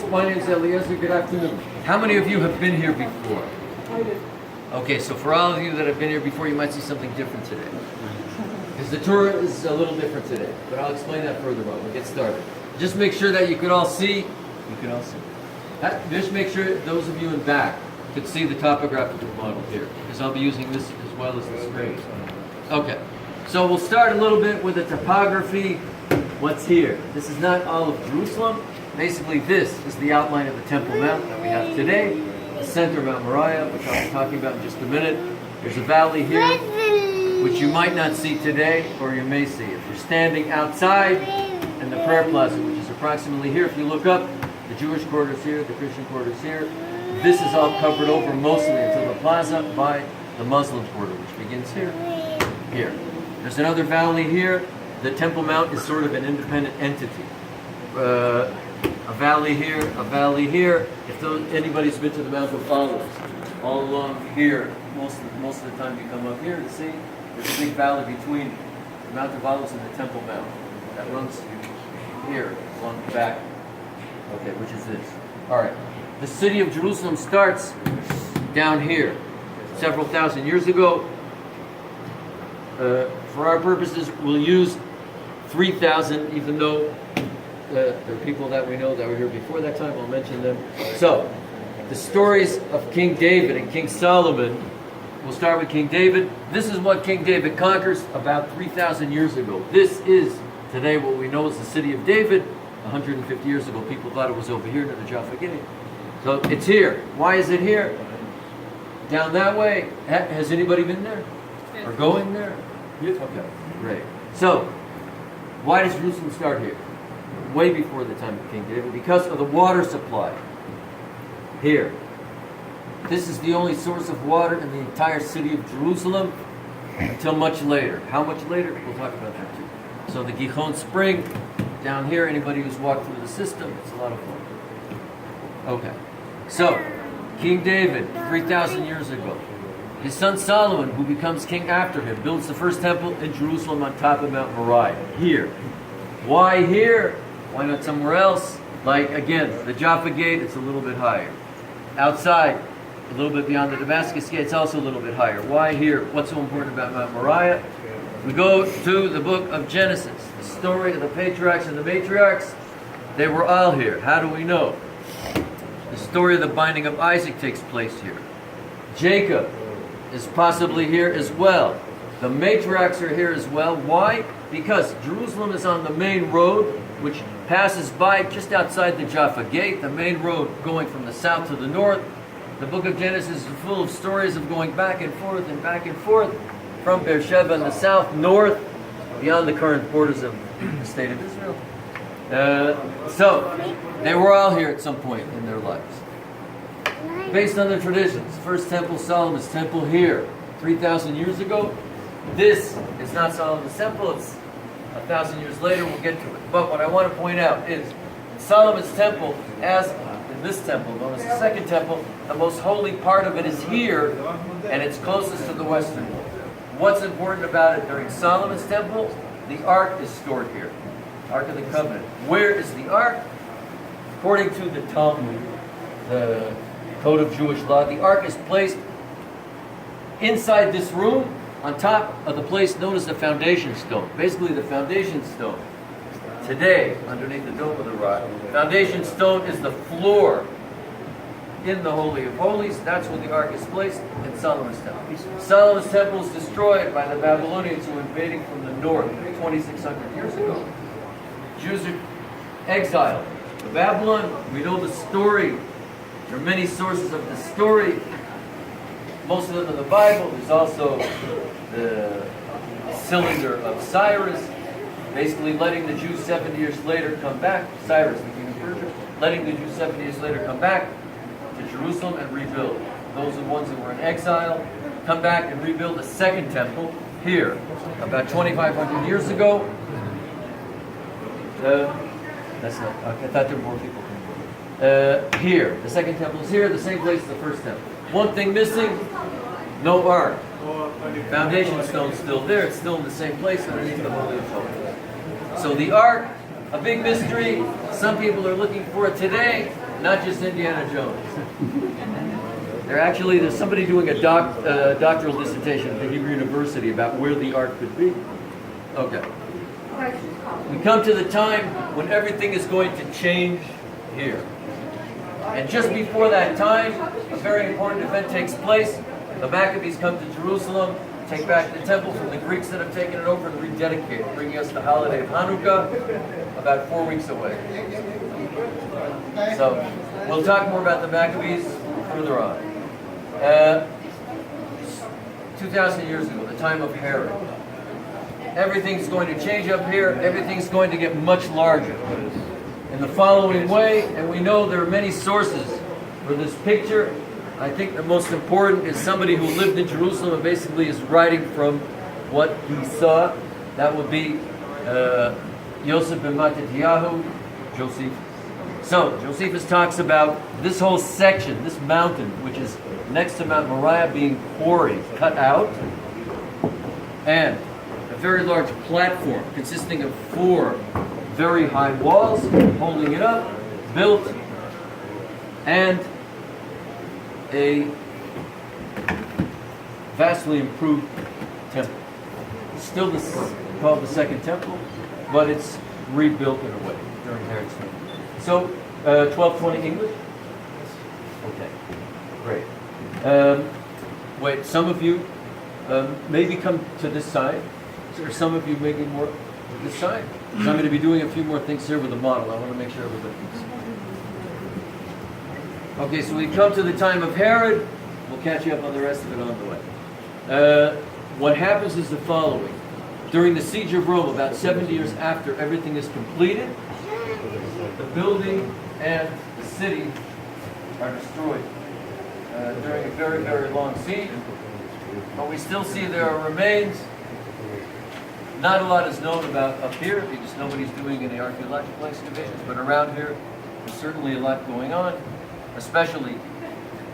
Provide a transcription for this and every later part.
My name is Eliezer. Good afternoon. How many of you have been here before? I did. Okay, so for all of you that have been here before, you might see something different today. Because the tour is a little different today, but I'll explain that further on. We'll get started. Just make sure that you can all see. You can all see. Just make sure those of you in back could see the topographical model here, because I'll be using this as well as the screen. Okay, so we'll start a little bit with the topography. What's here? This is not all of Jerusalem. Basically, this is the outline of the Temple Mount that we have today. The center of Mount Moriah, which I'll be talking about in just a minute. There's a valley here, which you might not see today, or you may see. If you're standing outside in the prayer plaza, which is approximately here, if you look up, the Jewish quarters here, the Christian quarters here, this is all covered over mostly until the plaza by the Muslim quarter, which begins here. Here. There's another valley here. The Temple Mount is sort of an independent entity. A valley here, a valley here. If anybody's been to the Mount of Olives, all along here, most of the time you come up here to see, there's a big valley between the Mount of Olives and the Temple Mount that runs here along the back. Okay, which is this. All right. The city of Jerusalem starts down here, several thousand years ago. For our purposes, we'll use 3,000, even though there are people that we know that were here before that time. I'll mention them. So, the stories of King David and King Solomon. We'll start with King David. This is what King David conquers about 3,000 years ago. This is today what we know as the city of David. 150 years ago, people thought it was over here near the Jaffa Gate. So it's here. Why is it here? Down that way. Has anybody been there? Or going there? Okay, great. So, why does Jerusalem start here? Way before the time of King David, because of the water supply. Here. This is the only source of water in the entire city of Jerusalem until much later. How much later? We'll talk about that too. So the Gihon Spring, down here, anybody who's walked through the system, it's a lot of fun. Okay. So, King David, 3,000 years ago. His son Solomon, who becomes king after him, builds the first temple in Jerusalem on top of Mount Moriah. Here. Why here? Why not somewhere else? Like, again, the Jaffa Gate, it's a little bit higher. Outside, a little bit beyond the Damascus Gate, it's also a little bit higher. Why here? What's so important about Mount Moriah? We go to the book of Genesis, the story of the patriarchs and the matriarchs. They were all here. How do we know? The story of the binding of Isaac takes place here. Jacob is possibly here as well. The matriarchs are here as well. Why? Because Jerusalem is on the main road, which passes by just outside the Jaffa Gate, the main road going from the south to the north. The book of Genesis is full of stories of going back and forth from Beersheba in the south, north, beyond the current borders of the state of Israel. So, they were all here at some point in their lives. Based on the traditions, first temple, Solomon's temple here, 3,000 years ago. This is not Solomon's temple, it's 1,000 years later, we'll get to it. But what I want to point out is, Solomon's temple, as in this temple, known as the second temple, the most holy part of it is here, and it's closest to the western wall. What's important about it during Solomon's temple? The ark is stored here. Ark of the Covenant. Where is the ark? According to the Talmud, the Code of Jewish Law, the ark is placed inside this room on top of the place known as the foundation stone. Basically the foundation stone. Today, underneath the dome of the rock, foundation stone is the floor in the Holy of Holies. That's where the ark is placed in Solomon's temple. Solomon's temple is destroyed by the Babylonians who were invading from the north 2,600 years ago. Jews are exiled to Babylon. We know the story. There are many sources of the story. Most of them in the Bible. There's also the cylinder of Cyrus, basically letting the Jews 70 years later come back. Cyrus, the king of Persia, letting the Jews 70 years later come back to Jerusalem and rebuild. Those are the ones that were in exile, come back and rebuild a second temple here, about 2,500 years ago. That's not, I thought there were more people. Here, the second temple is here, the same place as the first temple. One thing missing, no ark. Foundation stone's still there, it's still in the same place underneath the Holy of Holies. So the ark A big mystery. Some people are looking for it today, not just Indiana Jones. There's somebody doing a doctoral dissertation at the Hebrew University about where the ark could be. Okay. We come to the time when everything is going to change here. And just before that time, a very important event takes place. The Maccabees come to Jerusalem, take back the temple from the Greeks that have taken it over and rededicate it, bringing us the holiday of Hanukkah, about 4 weeks away. So, we'll talk more about the Maccabees further on. 2,000 years ago, the time of Herod. Everything's going to change up here. Everything's going to get much larger. In the following way, and we know there are many sources for this picture. I think the most important is somebody who lived in Jerusalem and basically is writing from what he saw. That would be Yosef ben Mattatyahu, Josephus. So, Josephus talks about this whole section, this mountain, which is next to Mount Moriah, being quarried, cut out, and a very large platform consisting of 4 very high walls holding it up, built, and a vastly improved temple. It's still called the Second Temple, but it's rebuilt in a way during Herod's time. So, 1220 English? Okay, great. Wait, some of you maybe come to this side, or some of you maybe more to this side. So I'm going to be doing a few more things here with the model. I want to make sure everybody can see. Okay, so we come to the time of Herod. We'll catch you up on the rest of it on the way. What happens is the following. During the siege of Rome, about 70 years after everything is completed, the building and the city are destroyed during a very, very long siege. But we still see there are remains. Not a lot is known about up here because nobody's doing any archaeological excavations, but around here there's certainly a lot going on, especially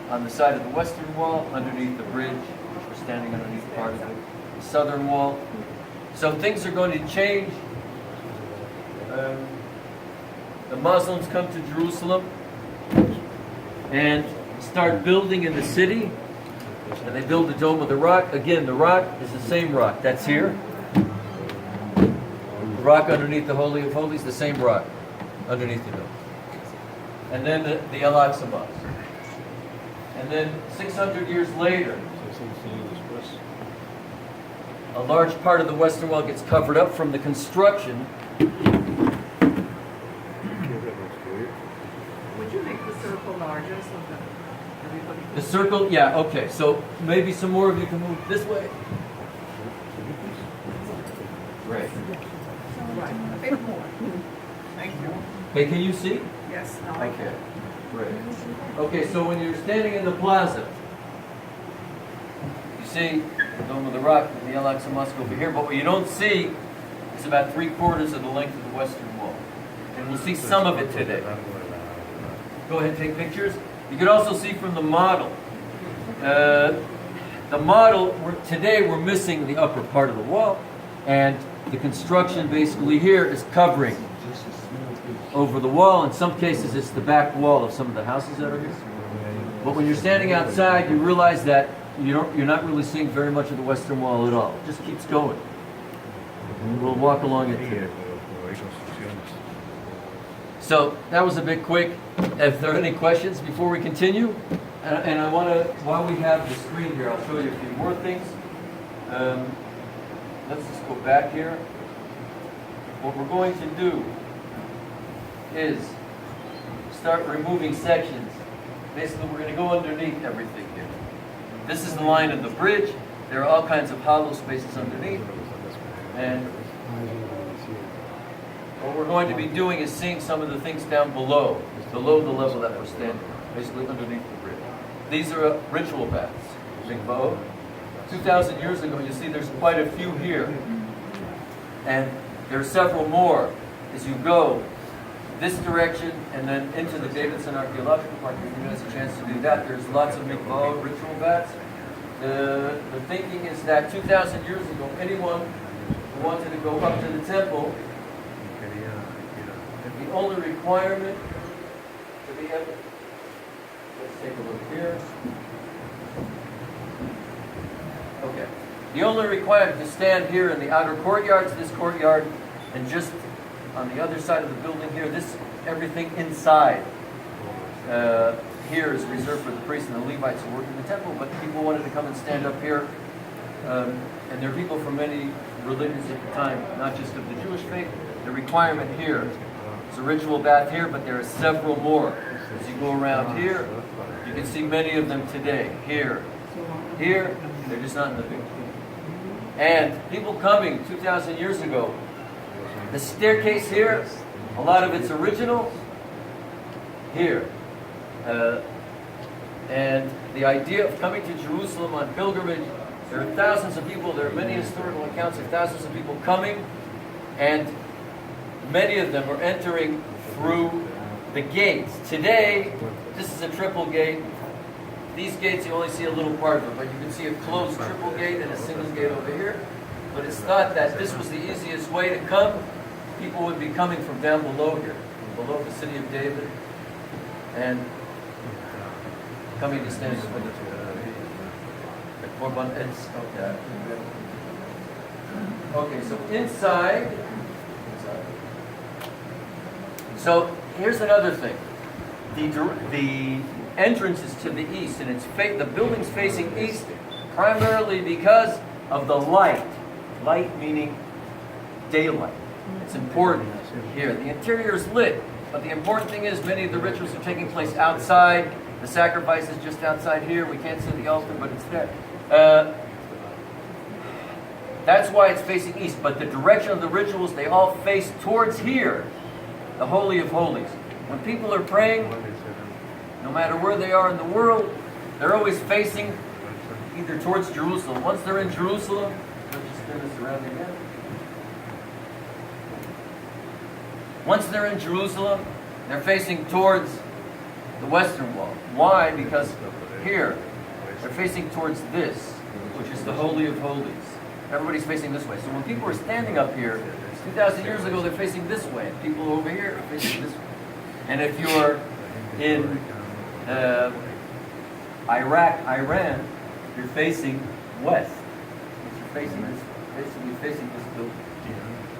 on the side of the western wall, underneath the bridge, which we're standing underneath part of it, the southern wall. So things are going to change. The Muslims come to Jerusalem and start building in the city, and they build the Dome of the Rock. Again, the rock is the same rock. That's here. The rock underneath the Holy of Holies, the same rock underneath the dome. And then the Al-Aqsa Mosque. And then 600 years later, a large part of the Western Wall gets covered up from the construction. Would you make the circle larger so that everybody can... The circle, yeah, okay. So maybe some more of you can move this way. Great. Right, a bit more. Thank you. Okay, can you see? Yes, now I can. Okay, great. Okay, so when you're standing in the plaza, you see the Dome of the Rock and the Al-Aqsa Mosque over here, but what you don't see is about 3/4 of the length of the Western Wall. And we'll see some of it today. Go ahead and take pictures. You can also see from the model. The model, today we're missing the upper part of the wall, and the construction basically here is covering over the wall. In some cases it's the back wall of some of the houses that are here. But when you're standing outside, you realize that you're not really seeing very much of the Western Wall at all. It just keeps going. We'll walk along it today. So that was a bit quick. If there are any questions before we continue, and I want to, while we have the screen here, I'll show you a few more things. Let's just go back here. What we're going to do is start removing sections. Basically, we're going to go underneath everything here. This is the line of the bridge. There are all kinds of hollow spaces underneath. And what we're going to be doing is seeing some of the things down below the level that we're standing, basically underneath the bridge. These are ritual baths. Mikvah. 2,000 years ago, you see there's quite a few here. And there are several more as you go this direction and then into the Davidson Archaeological Park. If you has a chance to do that, there's lots of mikvah ritual baths. The thinking is that 2,000 years ago, anyone who wanted to go up to the temple only requirement to be able, let's take a look here. Okay. The only requirement to stand here in the outer courtyards, this courtyard, and just on the other side of the building here, this, everything inside here is reserved for the priests and the Levites who work in the temple, but people wanted to come and stand up here. And there are people from many religions at the time, not just of the Jewish faith. The requirement here is a ritual bath here, but there are several more. As you go around here, you can see many of them today. Here, here, they're just not in the picture. And people coming 2,000 years ago, the staircase here, a lot of it's original here. And the idea of coming to Jerusalem on pilgrimage, there are thousands of people, there are many historical accounts of thousands of people coming, and many of them are entering through the gates. Today, this is a triple gate. These gates, you only see a little part of it, but you can see a closed triple gate and a single gate over here. But it's thought that this was the easiest way to come. People would be coming from down below here, below the city of David, and coming to stand before the Korban. Okay, so inside. So here's another thing. The entrance is to the east, and the building's facing east primarily because of the light. Light meaning daylight. It's important here. The interior is lit, but the important thing is many of the rituals are taking place outside. The sacrifice is just outside here. We can't see the altar, but it's there. That's why it's facing east, but the direction of the rituals, they all face towards here, the Holy of Holies. When people are praying, no matter where they are in the world, they're always facing either towards Jerusalem. Once they're in Jerusalem, let's just turn this around again. Once they're in Jerusalem, they're facing towards the western wall. Why? Because here, they're facing towards this, which is the Holy of Holies. Everybody's facing this way. So when people are standing up here, 2,000 years ago, they're facing this way. And people over here are facing this way. And if you're in Iraq, Iran, you're facing west. You're facing this, basically facing this building.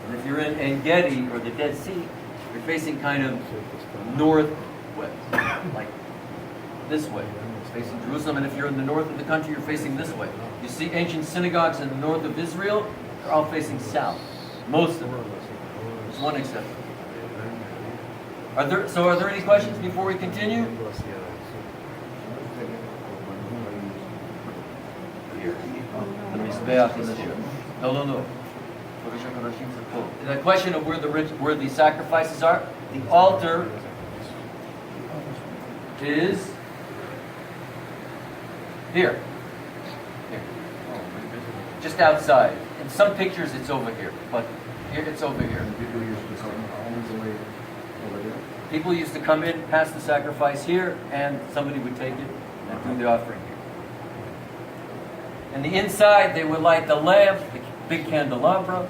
And if you're in En-Gedi or the Dead Sea, you're facing kind of northwest, like this way. It's facing Jerusalem. And if you're in the north of the country, you're facing this way. You see ancient synagogues in the north of Israel, they're all facing south. Most of them. There's one exception. Are there any questions before we continue? No. The question of where the sacrifices are. The altar is here. Just outside. In some pictures it's over here, but here it's over here. People used to come in, pass the sacrifice here, and somebody would take it and do the offering here. And the inside, they would light the lamp, the big candelabra,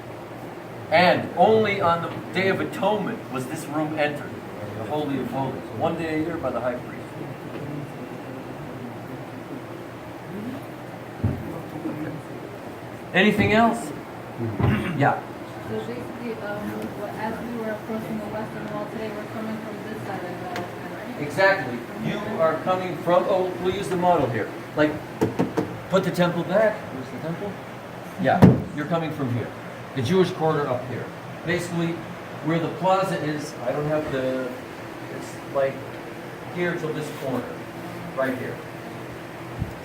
and only on the Day of Atonement was this room entered, the Holy of Holies, one day a year by the high priest. Anything else? Yeah. So basically, as we were approaching the western wall today, we're coming from this side of the right? Exactly. You are coming from, we'll use the model here. Like, put the temple back. Where's the temple? Yeah, you're coming from here. The Jewish quarter up here. Basically, where the plaza is, I don't have it's like here till this corner. Right here.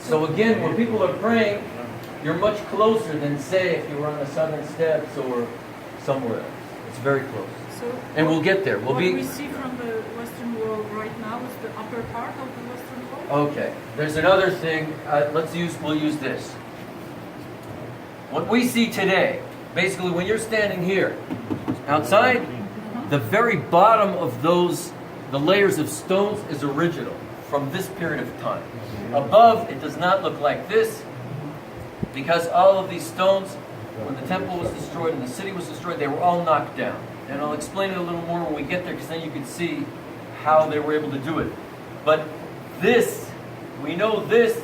So again, when people are praying, you're much closer than, say, if you were on the southern steps or somewhere else. It's very close. So and we'll get there. What we see from the western wall right now is the upper part of the western wall. Okay. There's another thing. We'll use this. What we see today, basically, when you're standing here, outside, the very bottom of the layers of stones is original from this period of time. Above, it does not look like this, because all of these stones, when the temple was destroyed and the city was destroyed, they were all knocked down. And I'll explain it a little more when we get there, because then you can see how they were able to do it. But this, we know this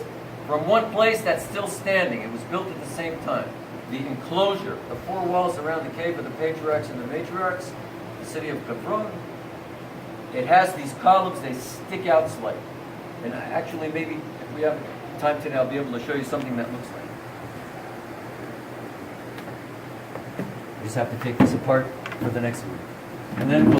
from one place that's still standing. It was built at the same time. The enclosure, the four walls around the cave of the patriarchs and the matriarchs, the city of Hebron, it has these columns, they stick out slightly. And actually, maybe if we have time today, I'll be able to show you something that looks like it. You just have to take this apart for the next week. And then we'll